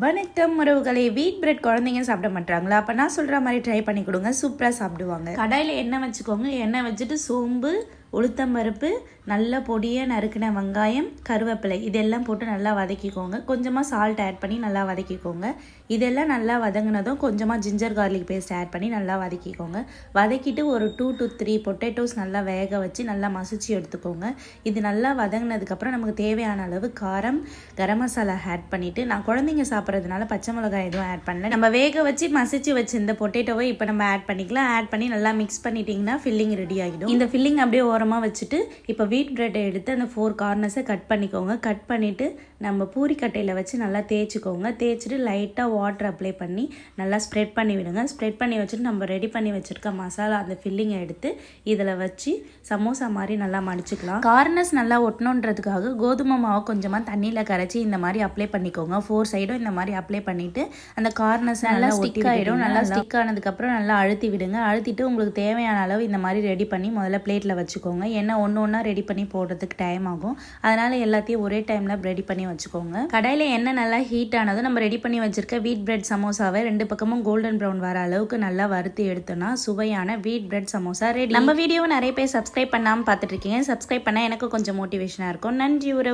வணக்கம் உறவுகளே. Wheat bread குழந்தைங்க சாப்பிட மாட்டாங்களா? அப்போ நான் சொல்கிற மாதிரி ட்ரை பண்ணி கொடுங்க, சூப்பராக சாப்பிடுவாங்க. கடாயில் எண்ணெய் வச்சுக்கோங்க. எண்ணெய் வச்சுட்டு சோம்பு, உளுத்தம்பருப்பு, நல்ல பொடியாக நறுக்கின வெங்காயம், கருவேப்பிலை இதெல்லாம் போட்டு நல்லா வதக்கிக்கோங்க. கொஞ்சமாக சால்ட் ஆட் பண்ணி நல்லா வதக்கிக்கோங்க. இதெல்லாம் நல்லா வதங்கினதும் கொஞ்சமாக ஜிஞ்சர் கார்லிக் பேஸ்ட் ஆட் பண்ணி நல்லா வதக்கிக்கோங்க. வதக்கிட்டு ஒரு 2 to 3 பொட்டேட்டோஸ் நல்லா வேக வச்சு நல்லா மசிச்சு எடுத்துக்கோங்க. இது நல்லா வதங்கினதுக்கப்புறம் நமக்கு தேவையான அளவு காரம், கரம் மசாலா ஆட் பண்ணிவிட்டு, நான் குழந்தைங்க சாப்பிட்றதுனால பச்சை மிளகாய் எதுவும் ஆட் பண்ணல. நம்ம வேக வச்சு மசிச்சு வச்சிருந்த பொட்டேட்டோவை இப்போ நம்ம ஆட் பண்ணிக்கலாம். ஆட் பண்ணி நல்லா மிக்ஸ் பண்ணிட்டிங்கன்னா ஃபில்லிங் ரெடி ஆகிடும். இந்த ஃபில்லிங் அப்படியே ஓரமாக வச்சுட்டு இப்போ வீட் பிரெட்டை எடுத்து அந்த 4 கார்னர்ஸை கட் பண்ணிக்கோங்க. கட் பண்ணிவிட்டு நம்ம பூரிக்கட்டையில் வச்சு நல்லா தேய்ச்சிக்கோங்க. தேய்ச்சிட்டு லைட்டாக வாட்டர் அப்ளை பண்ணி நல்லா ஸ்ப்ரெட் பண்ணி விடுங்க. ஸ்ப்ரெட் பண்ணி வச்சுட்டு நம்ம ரெடி பண்ணி வச்சுருக்க மசாலா அந்த ஃபில்லிங்கை எடுத்து இதில் வச்சு சமோசா மாதிரி நல்லா மடிச்சுக்கலாம். கார்னர்ஸ் நல்லா ஒட்டணுன்றதுக்காக கோதுமை மாவை கொஞ்சமாக தண்ணியில் கரைச்சி இந்த மாதிரி அப்ளை பண்ணிக்கோங்க. 4 சைடும் இந்த மாதிரி அப்ளை பண்ணிவிட்டு அந்த கார்னர்ஸ் நல்லா ஸ்டிக் ஆகிடும். நல்லா ஸ்டிக் ஆனதுக்கப்புறம் நல்லா அழுத்தி விடுங்க. அழுத்திட்டு உங்களுக்கு தேவையான அளவு இந்த மாதிரி ரெடி பண்ணி முதல்ல பிளேட்டில் வச்சுக்கோங்க. ஏன்னா ஒன்று ஒன்றா ரெடி பண்ணி போடுறதுக்கு டைம் ஆகும். அதனால் எல்லாத்தையும் ஒரே டைமில் ரெடி பண்ணி வச்சுக்கோங்க. கடாயில் எண்ணெய் நல்லா ஹீட் ஆனதும் நம்ம ரெடி பண்ணி வச்சிருக்க வீட் பிரெட் சமோசாவை 2 பக்கமும் கோல்டன் ப்ரௌன் வர அளவுக்கு நல்லா வறுத்து எடுத்தோன்னா சுவையான வீட் பிரெட் சமோசா ரெடி. நம்ம வீடியோவை நிறைய பேர் சப்ஸ்கிரைப் பண்ணாமல் பார்த்துட்டு இருக்கீங்க. சப்ஸ்கிரைப் பண்ணால் எனக்கு கொஞ்சம் மோட்டிவேஷனாக இருக்கும். நன்றி உறவு.